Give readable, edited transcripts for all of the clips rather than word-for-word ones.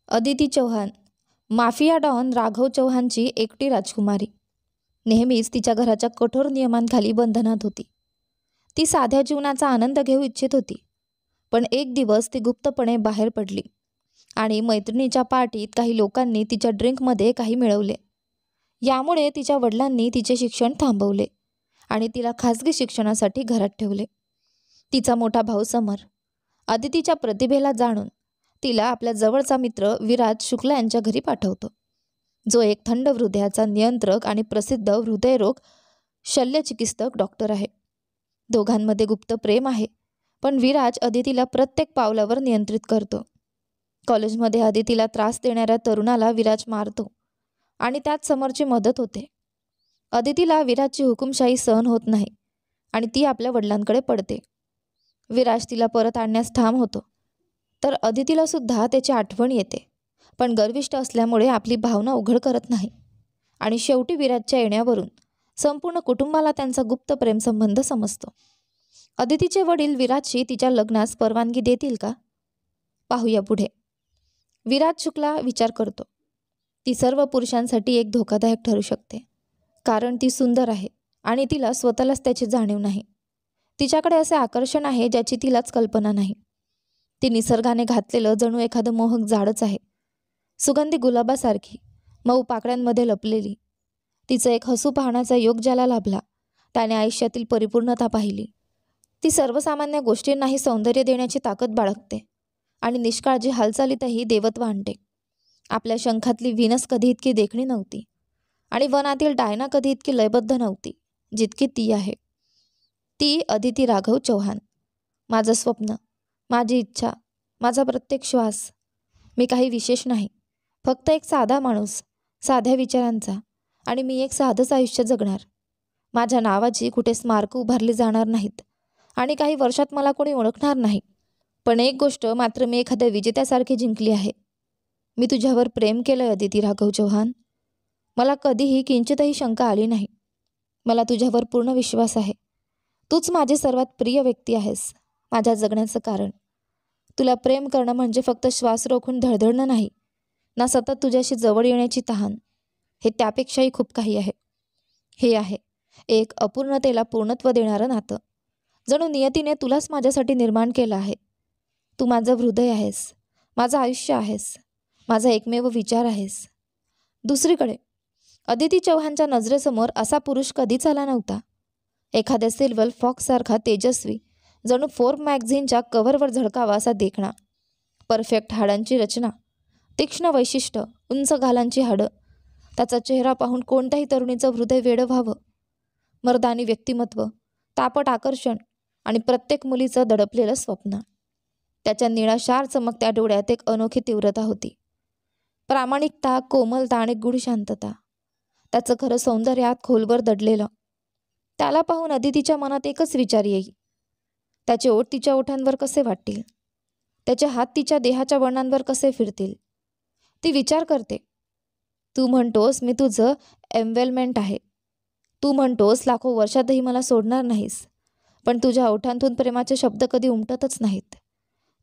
Aditi Chauhan, mafia don Raghav चौहानची एकटी राजकुमारी. नेहमीच तिच्या घराच्या कठोर नियमांखाली बंधनात होती. ती साध्या जीवनाचा आनंद घेऊ इच्छित होती. पण एक दिवस ती गुप्तपणे बाहेर पडली आणि मैत्रिणीच्या पार्टीत काही लोकांनी तिच्या ड्रिंकमध्ये काही मिळवले. यामुळे तिच्या वडिलांनी तिचे शिक्षण थांबवले आणि तिला खाजगी शिक्षणासाठी घरात ठेवले. तिचा मोठा भाऊ समर अदितीच्या प्रतिभेला जाणून तिला आपल्या जवळचा मित्र विराज शुक्ला यांच्या घरी पाठवतो, जो एक थंड हृदयाचा नियंत्रक आणि प्रसिद्ध हृदयरोग शल्यचिकित्सक डॉक्टर आहे. दोघांमध्ये गुप्त प्रेम आहे, पण विराज अदितीला प्रत्येक पावलावर नियंत्रित करतो. कॉलेजमध्ये अदितीला त्रास देणाऱ्या तरुणाला विराज मारतो आणि त्यात समरची मदत होते. अदितीला विराजची हुकुमशाही सहन होत नाही आणि ती आपल्या वडिलांकडे पडते. विराज तिला परत आणण्यास ठाम होतो, तर अदितीला सुद्धा त्याची आठवण येते, पण गर्विष्ठ असल्यामुळे आपली भावना उघड करत नाही. आणि शेवटी विराजच्या येण्यावरून संपूर्ण कुटुंबाला त्यांचा गुप्त प्रेमसंबंध समजतो. अदितीचे वडील विराजशी तिच्या लग्नास परवानगी देतील का? पाहूया पुढे. विराज शुक्ला विचार करतो, ती सर्व पुरुषांसाठी एक धोकादायक ठरू शकते, कारण ती सुंदर आहे आणि तिला स्वतःलाच त्याची जाणीव नाही. तिच्याकडे असे आकर्षण आहे ज्याची तिलाच कल्पना नाही. ती निसर्गाने घातलेलं जणू एखादं मोहक झाडच आहे, सुगंधी गुलाबासारखी मऊ पाकळ्यांमध्ये लपलेली. तिचं एक हसू पाहण्याचा योग ज्याला लाभला त्याने आयुष्यातील परिपूर्णता पाहिली. ती सर्वसामान्य गोष्टींनाही सौंदर्य देण्याची ताकद बाळगते आणि निष्काळजी हालचालीतही देवत्व आणते. आपल्या शंखातली व्हीनस कधी इतकी देखणी नव्हती आणि वनातील डायना कधी इतकी लयबद्ध नव्हती जितकी ती आहे. ती अदिती राघव चौहान, माझं स्वप्न, माझी इच्छा, माझा प्रत्येक श्वास. मी काही विशेष नाही, फक्त एक साधा माणूस, साध्या विचारांचा, आणि मी एक साधंच आयुष्य जगणार. माझ्या नावाची कुठे स्मारकं उभारली जाणार नाहीत आणि काही वर्षात मला कोणी ओळखणार नाही. पण एक गोष्ट मात्र मी एखाद्या विजेत्यासारखी जिंकली आहे. मी तुझ्यावर प्रेम केलंय अदिती राघव चौहान. मला कधीही किंचितही शंका आली नाही. मला तुझ्यावर पूर्ण विश्वास आहे. तूच माझी सर्वात प्रिय व्यक्ती आहेस, माझ्या जगण्याचं कारण. तुला प्रेम करणं म्हणजे फक्त श्वास रोखून धडधडणं नाही, ना सतत तुझ्याशी जवळ येण्याची तहान. हे त्यापेक्षाही खूप काही आहे. हे आहे एक अपूर्णतेला पूर्णत्व देणारं नातं. जणू नियतीने तुलाच माझ्यासाठी निर्माण केलं आहे. तू माझं हृदय आहेस, माझं आयुष्य आहेस, माझा एकमेव विचार आहेस. दुसरीकडे अदिती चौहानच्या नजरेसमोर असा पुरुष कधीच आला नव्हता. एखाद्या सिल्वर फॉक्ससारखा तेजस्वी, जणू फोर्ब मॅगझिनच्या कव्हरवर झळकावा असा देखणा. परफेक्ट हाडांची रचना, तीक्ष्ण वैशिष्ट्य, उंच गालांची हाडं. त्याचा चेहरा पाहून कोणत्याही तरुणीचं हृदय वेडं व्हावं. मर्दानी व्यक्तिमत्व, तापट आकर्षण आणि प्रत्येक मुलीचं दडपलेलं स्वप्न. त्याच्या निळाशार चमकत्या डोळ्यात एक अनोखी तीव्रता होती. प्रामाणिकता, कोमलता आणि गूढ शांतता. त्याचं खरं सौंदर्यात खोलवर दडलेलं. त्याला पाहून अदितीच्या मनात एकच विचार येई, त्याचे ओठ तिच्या ओठांवर कसे वाटतील, त्याचे हात तिच्या देहाच्या वळणांवर कसे फिरतील. ती विचार करते, तू म्हणतोस मी तुझं एम्वेलमेंट आहे. तू म्हणतोस लाखो वर्षातही मला सोडणार नाहीस, पण तुझ्या ओठांतून प्रेमाचे शब्द कधी उमटतच नाहीत.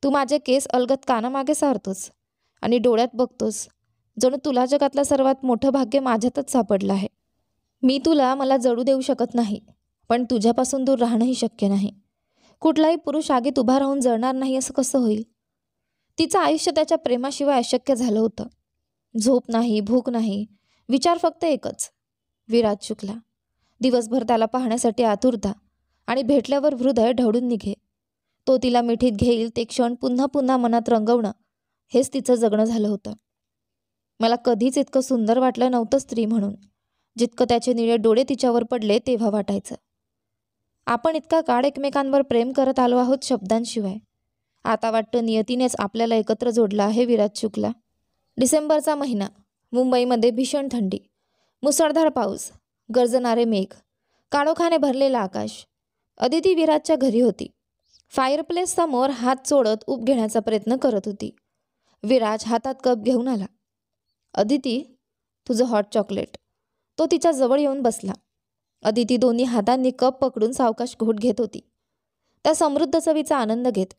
तू माझे केस अलगद कानामागे सारतोस आणि डोळ्यात बघतोस, जणू तुला जगातलं सर्वात मोठं भाग्य माझ्यातच सापडलं आहे. मी तुला मला जडू देऊ शकत नाही, पण तुझ्यापासून दूर राहणंही शक्य नाही. कुठलाही पुरुष आगीत उभा राहून जळणार नाही असं कसं होईल? तिचं आयुष्य त्याच्या प्रेमाशिवाय अशक्य झालं होतं. झोप नाही, भूक नाही, विचार फक्त एकच, विराज शुक्ला. दिवसभर त्याला पाहण्यासाठी आतुरता आणि भेटल्यावर हृदय ढवळून निघे. तो तिला मिठीत घेईल ते क्षण पुन्हा पुन्हा मनात रंगवणं, हेच तिचं जगणं झालं होतं. मला कधीच इतकं सुंदर वाटलं नव्हतं स्त्री म्हणून, जितकं त्याचे निळे डोळे तिच्यावर पडले तेव्हा वाटायचं. आपण इतका काळ एकमेकांवर प्रेम करत आलो आहोत शब्दांशिवाय. आता वाटतं नियतीनेच आपल्याला एकत्र जोडलं आहे. विराज शुक्ला. डिसेंबरचा महिना. मुंबईमध्ये भीषण थंडी, मुसळधार पाऊस, गरजणारे मेघ, काळोखाने भरलेलं आकाश. अदिती विराजच्या घरी होती. फायरप्लेस समोर हात चोळत ऊब घेण्याचा प्रयत्न करत होती. विराज हातात कप घेऊन आला. अदिती, तुझं हॉट चॉकलेट. तो तिच्या जवळ येऊन बसला. अदिती दोन्ही हातांनी कप पकडून सावकाश घोट घेत होती, त्या समृद्ध चवीचा आनंद घेत.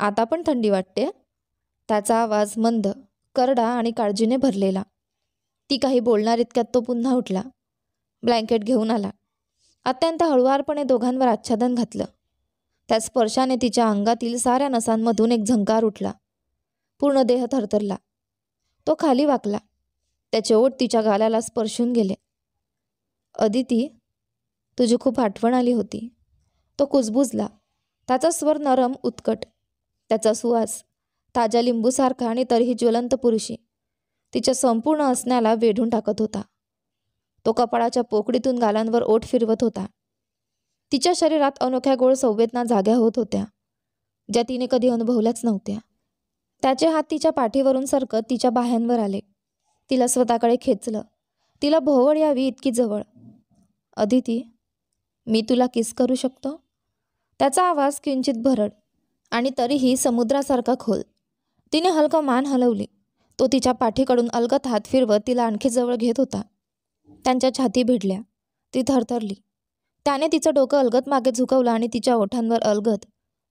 आता पण थंडी वाटते? त्याचा आवाज मंद, करडा आणि काळजीने भरलेला. ती काही बोलणार इतक्यात तो पुन्हा उठला. ब्लँकेट घेऊन आला. अत्यंत हळुवारपणे दोघांवर आच्छादन घातलं. त्या स्पर्शाने तिच्या अंगातील साऱ्या नसांमधून एक झंकार उठला. पूर्ण देह थरथरला. तो खाली वाकला. त्याचे ओठ तिच्या गालाला स्पर्शून गेले. अदिती, तुझी खूप आठवण आली होती. तो कुजबुजला. त्याचा स्वर नरम, उत्कट. त्याचा सुवास ताज्या लिंबूसारखा आणि तरीही ज्वलंत पुरुषी तिच्या संपूर्ण असण्याला वेढून टाकत होता. तो कपाळाच्या पोकळीतून गालांवर ओठ फिरवत होता. तिच्या शरीरात अनोख्या गोड संवेदना जाग्या होत होत्या, ज्या तिने कधी अनुभवल्याच नव्हत्या. त्याचे हात तिच्या पाठीवरून सरकत तिच्या बाह्यांवर आले. तिला स्वतःकडे खेचलं. तिला भोवळ यावी इतकी जवळ. अदिती, मी तुला किस करू शकतो? त्याचा आवाज किंचित भरड आणि तरीही समुद्रासारखा खोल. तिने हलकं मान हलवली. तो तिच्या पाठीकडून अलगद हात फिरवत तिला आणखी जवळ घेत होता. त्यांच्या छाती भिडल्या. ती थरथरली. त्याने तिचं डोकं अलगद मागे झुकवलं आणि तिच्या ओठांवर अलगद,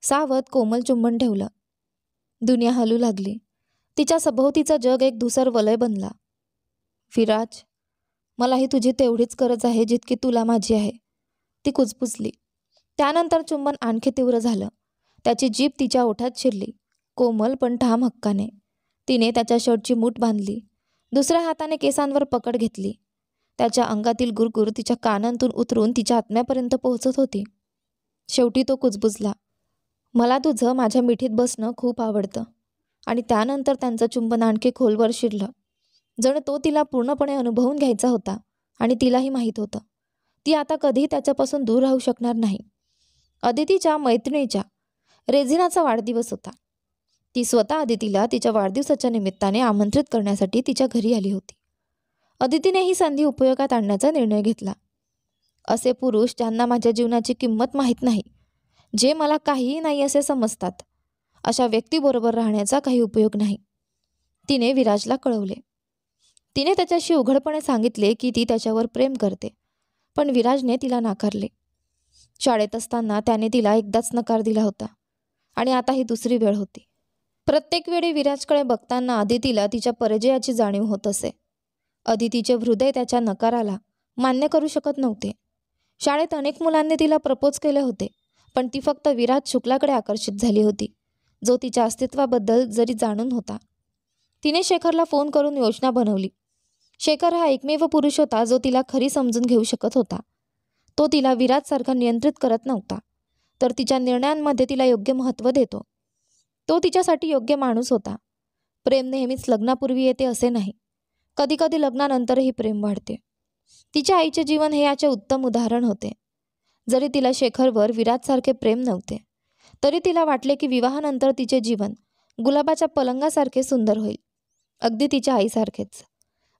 सावध, कोमल चुंबन ठेवलं. दुनिया हलू लागली. तिच्या सभोवतीचं जग एक धुसर वलय बनला. विराज, मलाही तुझी तेवढीच गरज आहे जितकी तुला माझी आहे, ती कुजबुजली. त्यानंतर चुंबन आणखी तीव्र झालं. त्याची जीभ तिच्या ओठात शिरली. कोमल पण ठाम हक्काने. तिने त्याच्या शर्टची मूठ बांधली. दुसऱ्या हाताने केसांवर पकड घेतली. त्याच्या अंगातील गुरगुर तिच्या कानांतून उतरून तिच्या आत्म्यापर्यंत पोहोचत होती. शेवटी तो कुजबुजला. मला तुझं माझ्या मिठीत बसणं खूप आवडतं. आणि त्यानंतर त्यांचं चुंबन आणखी खोलवर शिरलं. जण तो तिला पूर्णपणे अनुभवून घ्यायचा होता आणि तिलाही माहीत होतं ती आता कधीही त्याच्यापासून दूर राहू शकणार नाही. अदितीच्या मैत्रिणीच्या रेझिनाचा वाढदिवस होता. ती स्वतः अदितीला तिच्या वाढदिवसाच्या निमित्ताने आमंत्रित करण्यासाठी तिच्या घरी आली होती. अदितीने ही संधी उपयोगात आणण्याचा निर्णय घेतला. असे पुरुष ज्यांना माझ्या जीवनाची किंमत माहीत नाही, जे मला काहीही नाही असे समजतात, अशा व्यक्तीबरोबर राहण्याचा काही उपयोग नाही, तिने विराजला कळवले. तिने त्याच्याशी उघडपणे सांगितले की ती त्याच्यावर प्रेम करते, पण विराजने तिला नाकारले. शाळेत असताना त्याने तिला एकदाच नकार दिला होता आणि आता ही दुसरी वेळ होती. प्रत्येक वेळी विराजकडे बघताना अदितीला तिच्या पराजयाची जाणीव होत असे. अदितीचे हृदय त्याच्या नकाराला मान्य करू शकत नव्हते. शाळेत अनेक मुलांनी तिला प्रपोज केले होते, पण ती फक्त विराज शुक्लाकडे आकर्षित झाली होती, जो तिच्या अस्तित्वाबद्दल जरी जाणून होता. तिने शेखरला फोन करून योजना बनवली. शेखर हा एकमेव पुरुष होता जो तिला खरी समजून घेऊ शकत होता. तो तिला विराजसारखा नियंत्रित करत नव्हता, तर तिच्या निर्णयांमध्ये तिला योग्य महत्त्व देतो. तो तिच्यासाठी योग्य माणूस होता. प्रेम नेहमीच लग्नापूर्वी येते असे नाही. कधीकधी लग्नानंतरही प्रेम वाढते. तिच्या आईचे जीवन हे याचे उत्तम उदाहरण होते. जरी तिला शेखरवर विराजसारखे प्रेम नव्हते, तरी तिला वाटले की विवाहानंतर तिचे जीवन गुलाबाच्या पलंगासारखे सुंदर होईल, अगदी तिच्या आईसारखेच.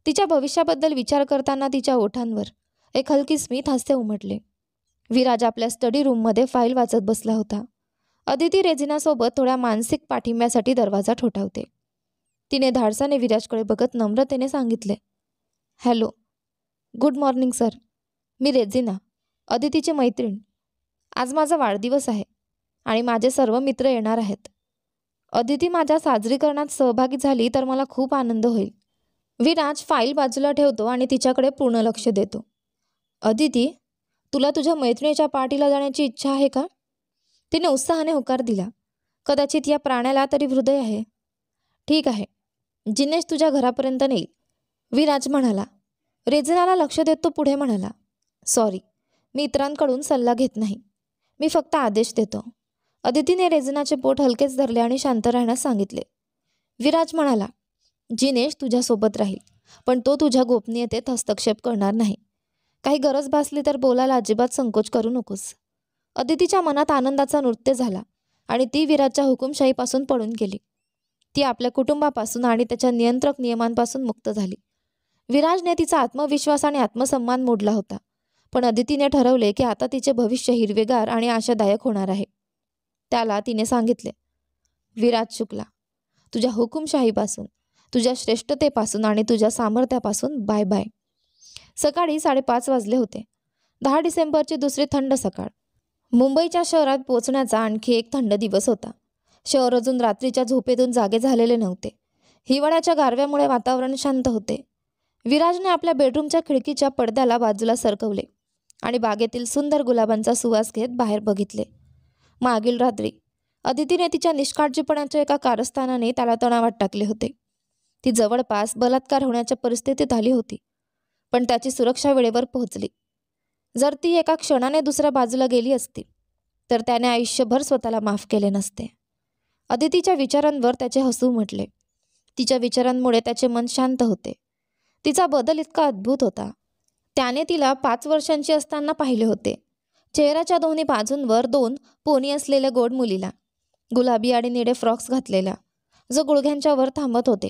तिच्या भविष्याबद्दल विचार करताना तिच्या ओठांवर एक हलकी स्मित हास्य उमटले. विराज आपल्या स्टडी रूममध्ये फाईल वाचत बसला होता. अदिती रेझिनासोबत थोड्या मानसिक पाठिंब्यासाठी दरवाजा ठोठावते. तिने धाडसाने विराजकडे बघत नम्रतेने सांगितले, हॅलो, गुड मॉर्निंग सर. मी रेझिना, अदितीची मैत्रीण. आज माझा वाढदिवस आहे आणि माझे सर्व मित्र येणार आहेत. अदिती माझ्या साजरीकरणात सहभागी झाली तर मला खूप आनंद होईल. विराज फाईल बाजूला ठेवतो आणि तिच्याकडे पूर्ण लक्ष देतो. अदिती, तुला तुझ्या मैत्रिणीच्या पार्टीला जाण्याची इच्छा आहे का? तिने उत्साहाने होकार दिला. कदाचित या प्राण्याला तरी हृदय आहे. ठीक आहे, जिनेश तुझ्या घरापर्यंत नेईल, विराज म्हणाला. रेझिनाला लक्ष देत तो पुढे म्हणाला, सॉरी, मी इतरांकडून सल्ला घेत नाही, मी फक्त आदेश देतो. अदितीने रेझिनाचे पोट हलकेच धरले आणि शांत राहण्यास सांगितले. विराज म्हणाला, जिनेश तुझ्यासोबत राहील, पण तो तुझ्या गोपनीयतेत हस्तक्षेप करणार नाही. काही गरज भासली तर बोलायला अजिबात संकोच करू नकोस. अदितीच्या मनात आनंदाचा नृत्य झाला आणि ती विराजच्या हुकुमशाहीपासून पळून गेली. ती आपल्या कुटुंबापासून आणि त्याच्या नियंत्रक नियमांपासून मुक्त झाली. विराजने तिचा आत्मविश्वास आणि आत्मसन्मान मोडला होता, पण अदितीने ठरवले की आता तिचे भविष्य हिरवेगार आणि आशादायक होणार आहे. त्याला तिने सांगितले, विराज शुक्ला, तुझ्या हुकुमशाहीपासून, तुझ्या श्रेष्ठतेपासून आणि तुझ्या सामर्थ्यापासून बाय बाय. सकाळी 5:30 वाजले होते. 10 डिसेंबरची दुसरी थंड सकाळ. मुंबईच्या शहरात पोचण्याचा आणखी एक थंड दिवस होता. शहर अजून रात्रीच्या झोपेतून जागे झालेले नव्हते. हिवाळ्याच्या गारव्यामुळे वातावरण शांत होते. विराजने आपल्या बेडरूमच्या खिडकीच्या पडद्याला बाजूला सरकवले आणि बागेतील सुंदर गुलाबांचा सुवास घेत बाहेर बघितले. मागील रात्री अदितीने तिच्या निष्काळजीपणाच्या एका कारस्थानाने त्याला तणावात टाकले होते. ती जवळपास बलात्कार होण्याच्या परिस्थितीत आली होती, पण त्याची सुरक्षा वेळेवर पोहोचली. जर ती एका क्षणाने दुसऱ्या बाजूला गेली असती तर त्याने आयुष्यभर स्वतःला माफ केले नसते. अदितीच्या विचारांवर त्याचे हसू उमटले. तिच्या विचारांमुळे त्याचे मन शांत होते. तिचा बदल इतका अद्भुत होता. त्याने तिला 5 वर्षांची असताना पाहिले होते. चेहऱ्याच्या दोन्ही बाजूंवर 2 पोनी असलेल्या गोड मुलीला, गुलाबी आणि निळे फ्रॉक्स घातलेला, जो गुडघ्यांच्या वर थांबत होते.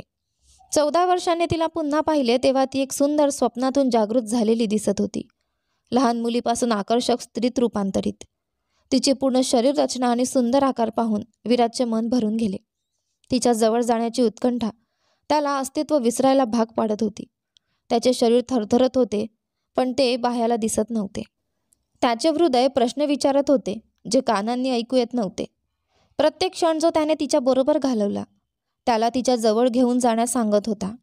14 वर्षांनी तिला पुन्हा पाहिले तेव्हा ती एक सुंदर स्वप्नातून जागृत झालेली दिसत होती. लहान मुलीपासून आकर्षक स्त्रीत रूपांतरित. तिची पूर्ण शरीर रचना आणि सुंदर आकार पाहून विराजचे मन भरून गेले. तिच्या जवळ जाण्याची उत्कंठा त्याला अस्तित्व विसरायला भाग पाडत होती. त्याचे शरीर थरथरत होते, पण ते बाह्याला दिसत नव्हते. त्याचे हृदय प्रश्न विचारत होते जे कानांनी ऐकू येत नव्हते. प्रत्येक क्षण जो त्याने तिच्याबरोबर घालवला त्याला तिच्या जवळ घेऊन जाण्यास सांगत होता.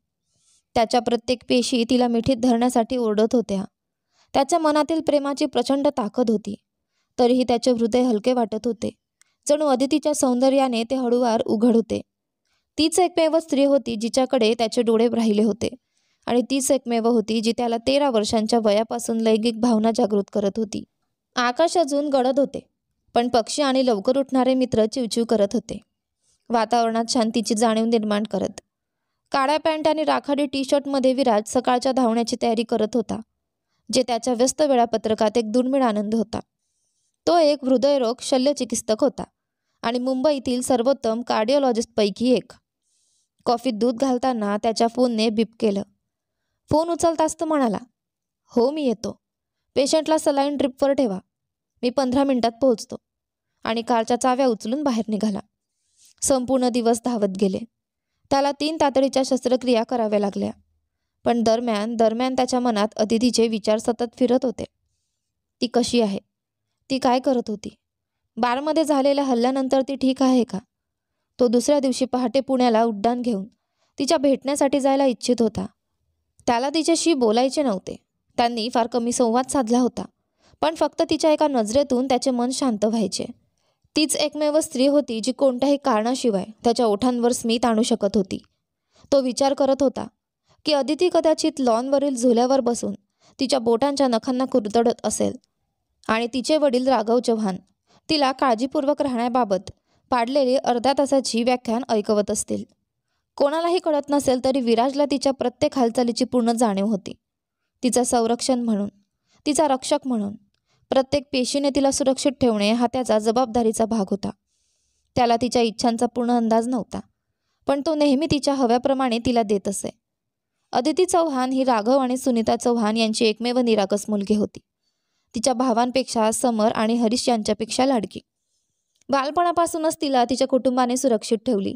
त्याच्या प्रत्येक पेशी तिला मिठीत धरण्यासाठी ओरडत होत्या. त्याच्या मनातील प्रेमाची प्रचंड ताकद होती. तरीही त्याचे हृदय हलके वाटत होते, जणू अदितीच्या सौंदर्याने ते हळूवार उघड होते. तीच एकमेव स्त्री होती जिच्याकडे त्याचे डोळे राहिले होते, आणि तीच एकमेव होती जी त्याला 13 वर्षांच्या वयापासून लैंगिक भावना जागृत करत होती. आकाश अजून गडद होते, पण पक्षी आणि लवकर उठणारे मित्र चिवचिव करत होते, वातावरणात शांतीची जाणीव निर्माण करत. काळ्या पॅन्ट आणि राखाडी टी-शर्टमध्ये विराज सकाळच्या धावण्याची तयारी करत होता, जे त्याच्या व्यस्त वेळापत्रकात एक दुर्मिळ आनंद होता. तो एक हृदयरोग शल्यचिकित्सक होता आणि मुंबईतील सर्वोत्तम कार्डिओलॉजिस्टपैकी एक. कॉफीत दूध घालताना त्याच्या फोनने बीप केलं. फोन उचलताच तो म्हणाला, "हो, मी येतो. पेशंटला सलाईन ड्रिपवर ठेवा. मी 15 मिनिटात पोहोचतो." आणि कारच्या चाव्या उचलून बाहेर निघाला. संपूर्ण दिवस धावत गेले. त्याला 3 तातडीच्या शस्त्रक्रिया कराव्या लागल्या. पण दरम्यान त्याच्या मनात अदितीचे विचार सतत फिरत होते. ती कशी आहे? ती काय करत होती? बारमध्ये झालेल्या हल्ल्यानंतर ती ठीक आहे का? तो दुसऱ्या दिवशी पहाटे पुण्याला उड्डाण घेऊन तिच्या भेटण्यासाठी जायला इच्छित होता. त्याला तिच्याशी बोलायचे नव्हते. त्यांनी फार कमी संवाद साधला होता, पण फक्त तिच्या एका नजरेतून त्याचे मन शांत व्हायचे. तीच एकमेव स्त्री होती जी कोणत्याही कारणाशिवाय त्याच्या ओठांवर स्मित आणू शकत होती. तो विचार करत होता की अदिती कदाचित लॉनवरील झुल्यावर बसून तिच्या बोटांच्या नखांना कुरतडत असेल, आणि तिचे वडील राघव चव्हाण तिला काळजीपूर्वक राहण्याबाबत पाडलेली अर्ध्या तासाची व्याख्यान ऐकवत असतील. कोणालाही कळत नसेल तरी विराजला तिच्या प्रत्येक हालचालीची पूर्ण जाणीव होती. तिचं संरक्षण म्हणून, तिचा रक्षक म्हणून, प्रत्येक पेशीने तिला सुरक्षित ठेवणे हा त्याचा जबाबदारीचा भाग होता. त्याला तिच्या इच्छांचा पूर्ण अंदाज नव्हता, पण तो नेहमी तिच्या हव्याप्रमाणे तिला देत असे. अदिती चव्हाण ही राघव आणि सुनीता चव्हाण यांची एकमेव निरागस मुलगी होती. तिच्या भावांपेक्षा समर आणि हरीश यांच्यापेक्षा लाडकी. बालपणापासूनच तिला तिच्या कुटुंबाने सुरक्षित ठेवली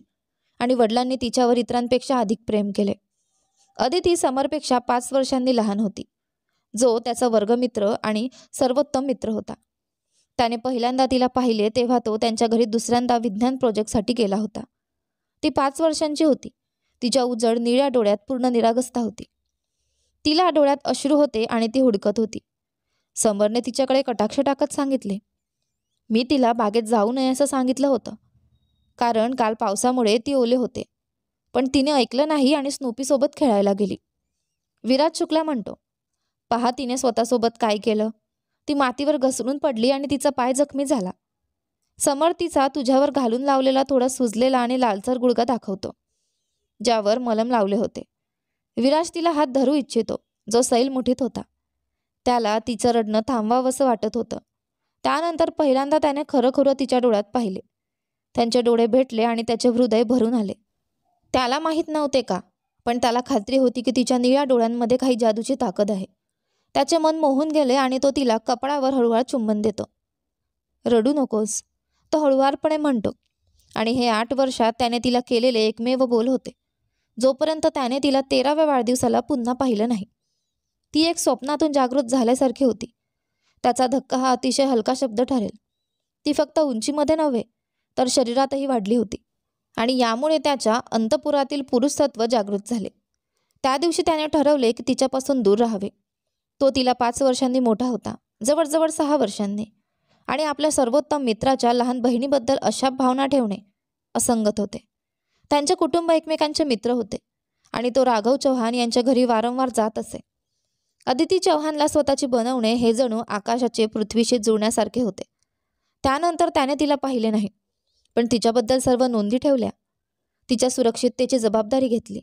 आणि वडिलांनी तिच्यावर इतरांपेक्षा अधिक प्रेम केले. अदिती समरपेक्षा 5 वर्षांनी लहान होती, जो त्याचा वर्गमित्र आणि सर्वोत्तम मित्र होता. त्याने पहिल्यांदा तिला पाहिले तेव्हा तो त्यांच्या घरी दुसऱ्यांदा विज्ञान प्रोजेक्टसाठी गेला होता. ती 5 वर्षांची होती. तिच्या उजळ निळ्या डोळ्यात पूर्ण निरागसता होती. तिला डोळ्यात अश्रू होते आणि ती हुडकत होती. समरने तिच्याकडे कटाक्ष टाकत सांगितले, "मी तिला बागेत जाऊ नये असं सांगितलं होतं, कारण काल पावसामुळे ती ओले होते, पण तिने ऐकलं नाही आणि स्नूपीसोबत खेळायला गेली." विराज शुक्ला म्हणतो, "पहा तिने स्वतःसोबत काय केलं. ती मातीवर घसरून पडली आणि तिचा पाय जखमी झाला." समर तिचा तुझ्यावर घालून लावलेला थोडा सुजलेला आणि लालसर गुडघा दाखवतो, ज्यावर मलम लावले होते. विराज तिला हात धरू इच्छितो, जो सैल मुठीत होता. त्याला तिचं रडणं थांबवावंसं वाटत होतं. त्यानंतर पहिल्यांदा त्याने खरं तिच्या डोळ्यात पाहिले. त्यांचे डोळे भेटले आणि त्याचे हृदय भरून आले. त्याला माहीत नव्हते का, पण त्याला खात्री होती की तिच्या निळ्या डोळ्यांमध्ये काही जादूची ताकद आहे. त्याचे मन मोहून गेले आणि तो तिला कपाळावर हळूवार चुंबन देतो. "रडू नकोस," तो हळुवारपणे म्हणतो. आणि हे 8 वर्षात त्याने तिला केलेले एकमेव बोल होते, जोपर्यंत त्याने तिला 13व्या वाढदिवसाला पुन्हा पाहिलं नाही. ती एक स्वप्नातून जागृत झाल्यासारखी होती. त्याचा धक्का हा अतिशय हलका शब्द ठरेल. ती फक्त उंचीमध्ये नव्हे तर शरीरातही वाढली होती. आणि यामुळे त्याच्या अंतपुरातील पुरुषसत्व जागृत झाले. त्या दिवशी त्याने ठरवले की तिच्यापासून दूर राहावे. तो तिला 5 वर्षांनी मोठा होता, जवळजवळ 6 वर्षांनी, आणि आपल्या सर्वोत्तम मित्राच्या लहान बहिणीबद्दल अशा भावना ठेवणे असंगत होते. त्यांचे कुटुंब एकमेकांचे मित्र होते आणि तो राघव चौहान यांच्या घरी वारंवार जात असे. अदिती चौहानला स्वतःची बनवणे हे जणू आकाशाचे पृथ्वीशी जुळण्यासारखे होते. त्यानंतर त्याने तिला पाहिले नाही, पण तिच्याबद्दल सर्व नोंदी ठेवल्या. तिच्या सुरक्षिततेची जबाबदारी घेतली,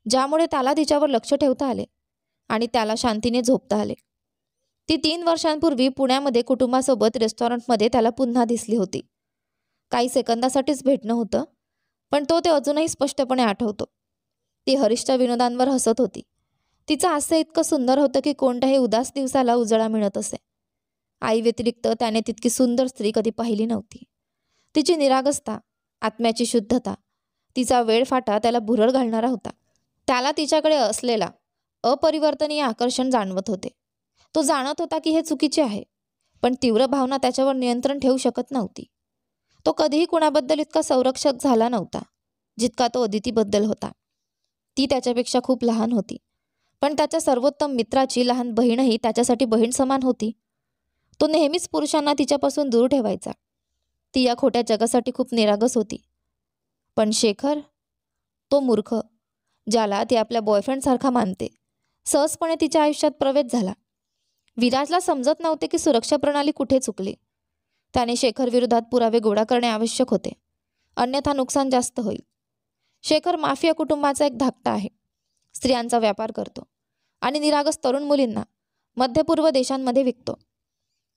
ज्यामुळे त्याला तिच्यावर लक्ष ठेवता आले आणि त्याला शांतीने झोपता आले. ती 3 वर्षांपूर्वी पुण्यामध्ये कुटुंबासोबत रेस्टॉरंटमध्ये त्याला पुन्हा दिसली होती. काही सेकंदासाठीच भेटणं होतं, पण तो ते अजूनही स्पष्टपणे आठवतो. ती हरीशच्या विनोदांवर हसत होती. तिचं हास्य इतकं सुंदर होतं की कोणत्याही उदास दिवसाला उजळा मिळत असे. आई व्यतिरिक्त त्याने तितकी सुंदर स्त्री कधी पाहिली नव्हती. तिची निरागसता, आत्म्याची शुद्धता, तिचा वेळफाटा त्याला भुरळ घालणारा होता. त्याला तिच्याकडे असलेला अपरिवर्तनीय आकर्षण जाणवत होते. तो जाणत होता की हे चुकीचे आहे, पण तीव्र भावना त्याच्यावर नियंत्रण ठेवू शकत नव्हती. तो कधीही कुणाबद्दल इतका संरक्षक झाला नव्हता जितका तो अदितीबद्दल होता. ती त्याच्यापेक्षा खूप लहान होती, पण त्याच्या सर्वोत्तम मित्राची लहान बहीणही त्याच्यासाठी बहीण समान होती. तो नेहमीच पुरुषांना तिच्यापासून दूर ठेवायचा. ती या खोट्या जगासाठी खूप निरागस होती. पण शेखर, तो मूर्ख, ज्याला ती आपल्या बॉयफ्रेंडसारखा मानते, सहजपणे तिच्या आयुष्यात प्रवेश झाला. विराजला समजत नव्हते की सुरक्षा प्रणाली कुठे चुकली. त्याने शेखर विरोधात पुरावे गोळा करणे आवश्यक होते, अन्यथा नुकसान जास्त होईल. शेखर माफिया कुटुंबाचा एक धाकटा आहे. स्त्रियांचा व्यापार करतो आणि निरागस तरुण मुलींना मध्यपूर्व देशांमध्ये विकतो.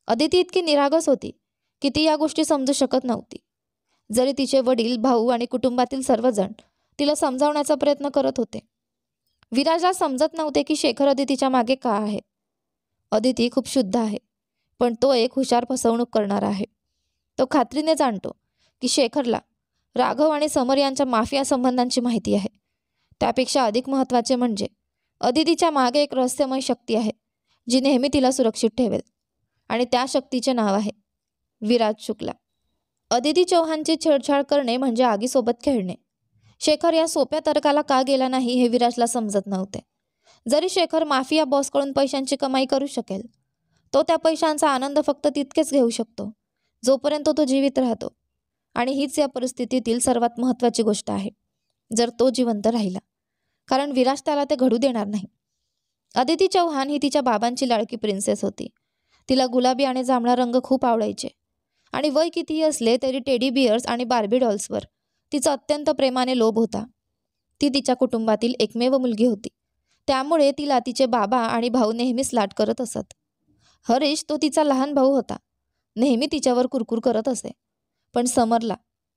अदिती इतकी निरागस होती की ती या गोष्टी समजू शकत नव्हती. जरी तिचे वडील, भाऊ आणि कुटुंबातील सर्वजण तिला समजावण्याचा प्रयत्न करत होते. विराजला समजत नव्हते की शेखर अदितीच्या मागे का आहे. अदिती खूप शुद्ध आहे, पण तो एक हुशार फसवणूक करणारा आहे. तो खात्रीने जाणतो की शेखरला राघव आणि समर यांच्या माफिया संबंधांची माहिती आहे. त्यापेक्षा अधिक महत्त्वाचे म्हणजे अदितीच्या मागे एक रहस्यमय शक्ती आहे जी नेहमी तिला सुरक्षित ठेवेल, आणि त्या शक्तीचे नाव आहे विराज शुक्ला. अदिती चौहानची छेडछाड करणे म्हणजे आगीसोबत खेळणे. शेखर या सोप्या तर्काला का गेला नाही हे विराजला समजत नव्हते. जरी शेखर माफिया बॉसकडून पैशांची कमाई करू शकेल, तो त्या पैशांचा आनंद फक्त तितकेच घेऊ शकतो जोपर्यंत तो जीवित राहतो. आणि हीच या परिस्थितीतील सर्वात महत्त्वाची गोष्ट आहे, जर तो जिवंत राहिला, कारण विराज त्याला ते घडू देणार नाही. अदिती चौहान ही तिच्या बाबांची लाडकी प्रिन्सेस होती. तिला गुलाबी आणि जांभळा रंग खूप आवडायचे, आणि वय कितीही असले तरी टेडी बिअर्स आणि बार्बी डॉल्सवर तिचा अत्यंत प्रेमाने लोभ होता. ती तिच्या कुटुंबातील एकमेव मुलगी होती, त्यामुळे तिला तिचे बाबा आणि भाऊ नेहमीच लाड करत असत. हरीश, तो तिचा लहान भाऊ होता, नेहमी तिच्यावर कुरकुर करत असे. पण समरला,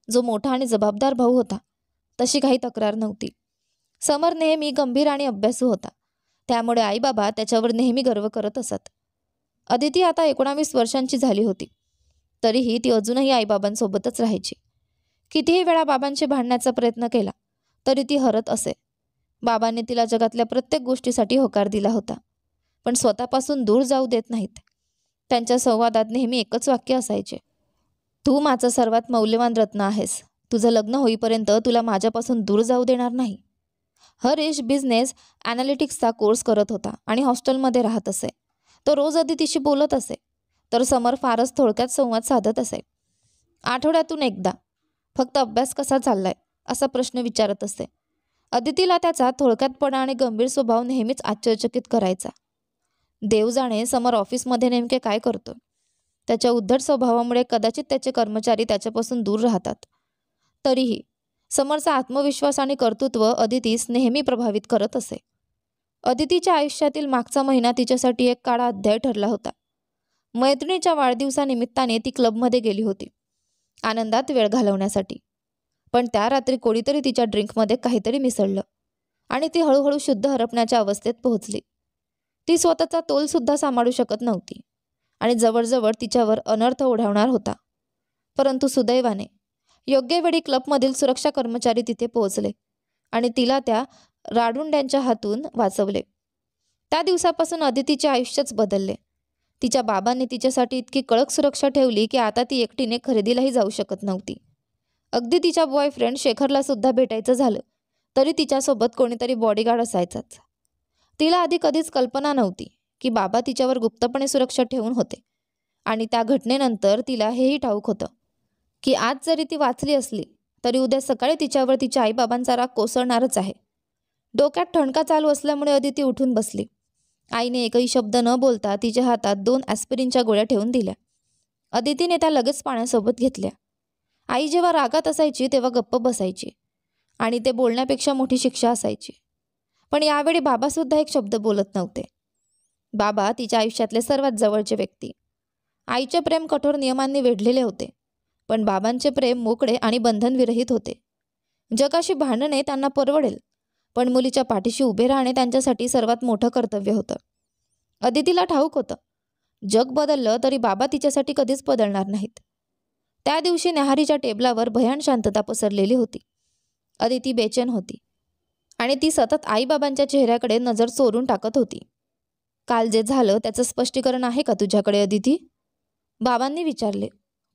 जो मोठा आणि जबाबदार भाऊ होता, तशी काही तक्रार नव्हती. समर नेहमी गंभीर आणि अभ्यासू होता, त्यामुळे आई बाबा त्याच्यावर नेहमी गर्व करत असत. अदिती आता 19 वर्षांची झाली होती, तरीही ती अजूनही आईबाबांसोबतच राहायची. कितीही वेळा बाबांशी भांडण्याचा प्रयत्न केला तरी ती हरत असे. बाबांनी तिला जगातल्या प्रत्येक गोष्टीसाठी होकार दिला होता, पण स्वतःपासून दूर जाऊ देत नाहीत. त्यांच्या संवादात नेहमी एकच वाक्य असायचे: तू माझं सर्वात मौल्यवान रत्न आहेस. तुझं लग्न होईपर्यंत तुला माझ्यापासून दूर जाऊ देणार नाही. हरीश बिझनेस ॲनालिटिक्सचा कोर्स करत होता आणि हॉस्टेलमध्ये राहत असे. तो रोज अदितीशी बोलत असे, तर समर फारच थोडक्यात संवाद साधत असे. आठवड्यातून एकदा फक्त अभ्यास कसा चाललाय असा प्रश्न विचारत असे. अदितीला त्याचा थोडक्यातपणा आणि गंभीर स्वभाव नेहमीच आश्चर्यचकित करायचा. देव जाणे समर ऑफिसमध्ये नेमके काय करतो. त्याच्या उद्धट स्वभावामुळे कदाचित त्याचे कर्मचारी त्याच्यापासून दूर राहतात. तरीही समरचा आत्मविश्वास आणि कर्तृत्व अदितीस नेहमी प्रभावित करत असे. अदितीच्या आयुष्यातील मागचा महिना तिच्यासाठी एक काळा अध्याय ठरला होता. मैत्रिणीच्या वाढदिवसानिमित्ताने ती क्लबमध्ये गेली होती, आनंदात वेळ घालवण्यासाठी. पण त्या रात्री कोणीतरी तिच्या ड्रिंकमध्ये काहीतरी मिसळलं आणि ती हळूहळू शुद्ध हरपण्याच्या अवस्थेत पोहोचली. ती स्वतःचा तोलसुद्धा सांभाळू शकत नव्हती आणि जवळजवळ तिच्यावर अनर्थ ओढावणार होता. परंतु सुदैवाने योग्य वेळी क्लबमधील सुरक्षा कर्मचारी तिथे पोहोचले आणि तिला त्या राडुंड्यांच्या हातून वाचवले. त्या दिवसापासून अदितीचे आयुष्यच बदलले. तिच्या बाबांनी तिच्यासाठी इतकी कडक सुरक्षा ठेवली की आता ती एकटीने खरेदीलाही जाऊ शकत नव्हती. अगदी तिच्या बॉयफ्रेंड शेखरला सुद्धा भेटायचं झालं तरी तिच्यासोबत कोणीतरी बॉडीगार्ड असायचाच. तिला आधी कधीच कल्पना नव्हती की बाबा तिच्यावर गुप्तपणे सुरक्षा ठेवून होते. आणि त्या घटनेनंतर तिला हेही ठाऊक होतं की आज जरी ती वाचली असली तरी उद्या सकाळी तिच्यावर तिच्या आईबाबांचा राग कोसळणारच आहे. डोक्यात ठणका चालू असल्यामुळे अदिती उठून बसली. आईने एकही शब्द न बोलता तिच्या हातात 2 ॲस्पिरिनच्या गोळ्या ठेवून दिल्या. अदितीने त्या लगेच पाण्यासोबत घेतल्या. आई जेव्हा रागात असायची तेव्हा गप्प बसायची आणि ते बोलण्यापेक्षा मोठी शिक्षा असायची. पण यावेळी बाबासुद्धा एक शब्द बोलत नव्हते. बाबा तिच्या आयुष्यातले सर्वात जवळचे व्यक्ती. आईचे प्रेम कठोर नियमांनी वेढलेले होते, पण बाबांचे प्रेम मोकळे आणि बंधनविरहित होते. जगाशी भांडणे त्यांना परवडेल, पण मुलीच्या पाठीशी उभे राहणे त्यांच्यासाठी सर्वात मोठं कर्तव्य होतं. अदितीला ठाऊक होतं, जग बदललं तरी बाबा तिच्यासाठी कधीच बदलणार नाहीत. त्या दिवशी न्याहारीच्या टेबलावर भयान शांतता पसरलेली होती. अदिती बेचैन होती आणि ती सतत आईबाबांच्या चेहऱ्याकडे नजर चोरून टाकत होती. काल जे झालं त्याचं स्पष्टीकरण आहे का तुझ्याकडे अदिती? बाबांनी विचारले,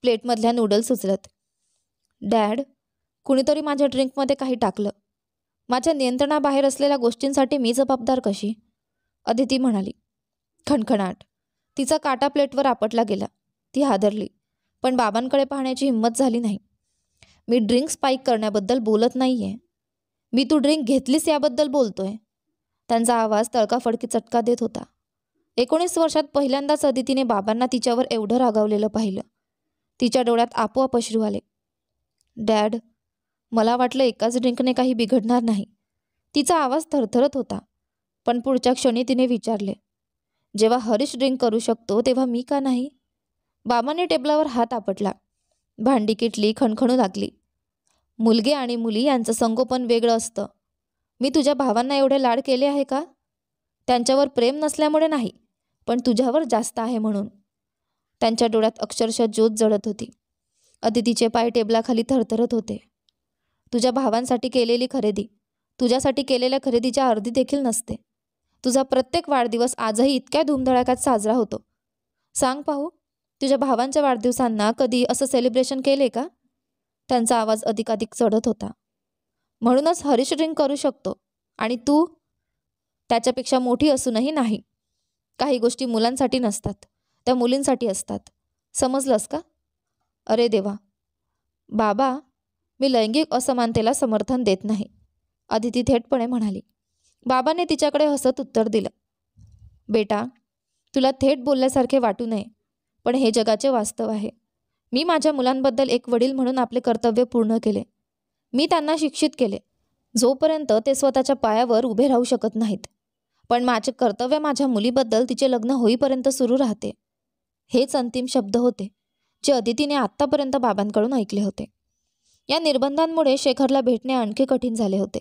प्लेटमधल्या नूडल्स उचलत. डॅड, कुणीतरी माझ्या ड्रिंकमध्ये काही टाकलं. माझ्या नियंत्रणाबाहेर असलेल्या गोष्टींसाठी मी जबाबदार कशी? अदिती म्हणाली. खणखणाट. तिचा काटा प्लेटवर आपटला गेला. ती हादरली, पण बाबांकडे पाहण्याची हिंमत झाली नाही. मी ड्रिंक स्पाईक करण्याबद्दल बोलत नाहीये. मी तू ड्रिंक घेतलीस याबद्दल बोलतोय. त्यांचा आवाज तळकाफडकी चटका देत होता. 19 वर्षात पहिल्यांदाच अदितीने बाबांना तिच्यावर एवढं रागावलेलं पाहिलं. तिच्या डोळ्यात आपोआप अश्रू आले. डॅड, मला वाटलं एकाच ड्रिंकने काही बिघडणार नाही. तिचा आवाज थरथरत होता. पण पुढच्या क्षणी तिने विचारले, जेव्हा हरीश ड्रिंक करू शकतो तेव्हा मी का नाही? बाबांनी टेबलावर हात आपटला. भांडी किटली खणखणू लागली. मुलगे आणि मुली यांचं संगोपन वेगळं असतं. मी तुझ्या भावांना एवढे लाड केले आहे का? त्यांच्यावर प्रेम नसल्यामुळे नाही, पण तुझ्यावर जास्त आहे म्हणून. त्यांच्या डोळ्यात अक्षरशः ज्योत जळत होती. अदितीचे पाय टेबलाखाली थरथरत होते. तुझ्या भावांसाठी केलेली खरेदी तुझ्यासाठी केलेल्या खरेदीच्या अर्धी देखील नसते. तुझा प्रत्येक वाढदिवस आजही इतक्या धूमधडाक्यात साजरा होतो. सांग पाहू, तुझ्या भावांच्या वाढदिवसांना कधी असं सेलिब्रेशन केले का? त्यांचा आवाज अधिकाधिक चढत होता. म्हणूनच हरीश ड्रिंक करू शकतो आणि तू त्याच्यापेक्षा मोठी असूनही नाही. काही गोष्टी मुलांसाठी नसतात, त्या मुलींसाठी असतात. समजलंस का? अरे देवा. बाबा, मी लैंगिक असमानतेला समर्थन देत नाही, अदिती थेटपणे म्हणाली. बाबांनी तिच्याकडे हसत उत्तर दिलं. बेटा, तुला थेट बोलल्यासारखे वाटू नये, पण हे जगाचे वास्तव आहे. मी माझ्या मुलांबद्दल एक वडील म्हणून आपले कर्तव्य पूर्ण केले. मी त्यांना शिक्षित केले, जोपर्यंत ते स्वतःच्या पायावर उभे राहू शकत नाहीत. पण माझे कर्तव्य माझ्या मुलीबद्दल तिचे लग्न होईपर्यंत सुरू राहते. हेच अंतिम शब्द होते जे अदितीने आत्तापर्यंत बाबांकडून ऐकले होते. या निर्बंधांमुळे शेखरला भेटणे आणखी कठीण झाले होते.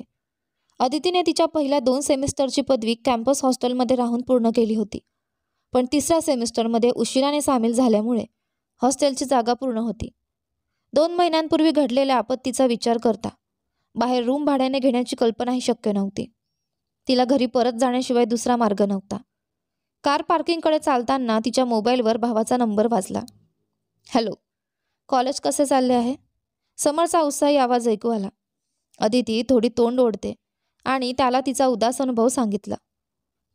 अदितीने तिच्या पहिल्या 2 सेमिस्टरची पदवी कॅम्पस हॉस्टेलमध्ये राहून पूर्ण केली होती. पण 3ऱ्या सेमिस्टरमध्ये उशिराने सामील झाल्यामुळे हॉस्टेलची जागा पूर्ण होती. 2 महिन्यांपूर्वी घडलेल्या आपत्तीचा विचार करता बाहेर रूम भाड्याने घेण्याची कल्पनाही शक्य नव्हती. तिला घरी परत जाण्याशिवाय दुसरा मार्ग नव्हता. कार पार्किंगकडे चालताना तिच्या मोबाईलवर भावाचा नंबर वाजला. हॅलो, कॉलेज कसे चालले आहे? समरचा उत्साही आवाज ऐकू आला. अदिती थोडी तोंड ओढते आणि त्याला तिचा उदास अनुभव सांगितला.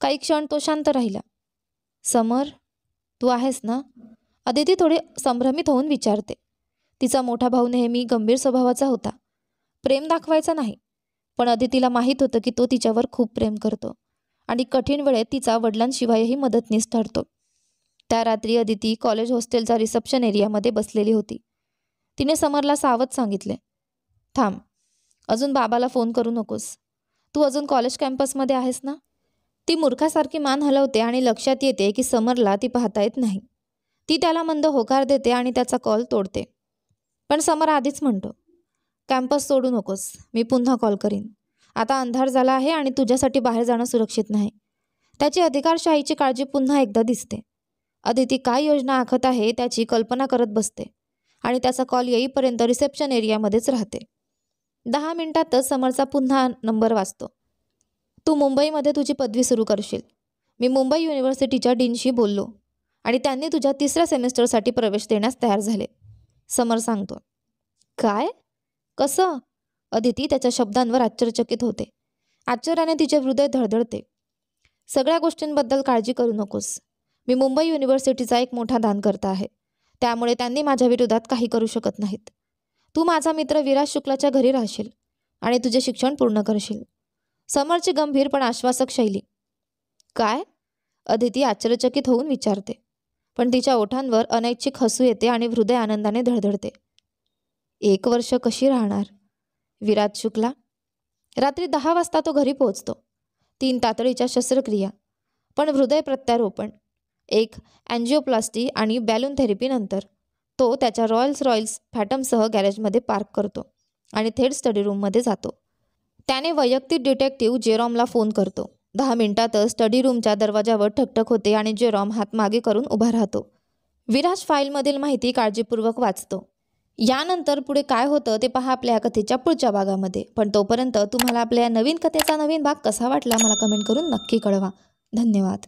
काही क्षण तो शांत राहिला. समर, तू आहेस ना? अदिती थोडी संभ्रमित होऊन विचारते. तिचा मोठा भाऊ नेहमी गंभीर स्वभावाचा होता. प्रेम दाखवायचा नाही, पण अदितीला माहीत होतं की तो तिच्यावर खूप प्रेम करतो आणि कठीण वेळेत तिचा वडिलांशिवायही मदतनीस ठरतो. त्या रात्री अदिती कॉलेज हॉस्टेलच्या रिसेप्शन एरियामध्ये बसलेली होती. तिने समरला सावध सांगितले, थांब, अजून बाबाला फोन करू नकोस. तू अजून कॉलेज कॅम्पसमध्ये आहेस ना? ती मूर्खासारखी मान हलवते आणि लक्षात येते की समरला ती पाहता येत नाही. ती त्याला मंद होकार देते आणि त्याचा कॉल तोडते. पण समर आधीच म्हणतो, कॅम्पस सोडू नकोस, मी पुन्हा कॉल करीन. आता अंधार झाला आहे आणि तुझ्यासाठी बाहेर जाणं सुरक्षित नाही. त्याची अधिकारशाहीची काळजी पुन्हा एकदा दिसते. अदिती काय योजना आखत आहे त्याची कल्पना करत बसते आणि त्याचा कॉल येईपर्यंत रिसेप्शन एरियामध्येच राहते. 10 मिनिटातच समरचा पुन्हा नंबर वाजतो. तू मुंबईमध्ये तुझी पदवी सुरू करशील. मी मुंबई युनिव्हर्सिटीच्या डीनशी बोललो आणि त्यांनी तुझ्या 3ऱ्या सेमिस्टरसाठी प्रवेश देण्यास तयार झाले, समर सांगतो. काय? कसं? अदिती त्याच्या शब्दांवर आश्चर्यचकित होते. आश्चर्याने तिचे हृदय धडधडते. सगळ्या गोष्टींबद्दल काळजी करू नकोस. मी मुंबई युनिव्हर्सिटीचा एक मोठा दानकर्ता आहे. त्यामुळे त्यांनी माझ्या विरोधात काही करू शकत नाहीत. तू माझा मित्र विराज शुक्लाच्या घरी राहशील आणि तुझे शिक्षण पूर्ण करशील. समरची गंभीर पण आश्वासक शैली. काय? अदिती आश्चर्यचकित होऊन विचारते. पण तिच्या ओठांवर अनैच्छिक हसू येते आणि हृदय आनंदाने धडधडते. 1 वर्ष कशी राहणार? विराज शुक्ला. रात्री 10 वाजता तो घरी पोहोचतो. 3 तातडीच्या शस्त्रक्रिया, पण हृदय प्रत्यारोपण, एक अँजिओप्लास्टी आणि बॅलून थेरपीनंतर तो त्याच्या रॉयल्स फॅटमसह गॅरेजमध्ये पार्क करतो आणि थेट स्टडी रूममध्ये जातो. त्याने वैयक्तिक डिटेक्टिव्ह जेरॉमला फोन करतो. 10 मिनिटातच स्टडी रूमच्या दरवाजावर ठकठक होते आणि जेरॉम हात मागे करून उभा राहतो. विराज फाईलमधील माहिती काळजीपूर्वक वाचतो. यानंतर पुढे काय होतं ते पहा आपल्या कथेच्या पुढच्या भागामध्ये. पण तोपर्यंत तुम्हाला आपल्या नवीन कथेचा नवीन भाग कसा वाटला मला कमेंट करून नक्की कळवा. धन्यवाद.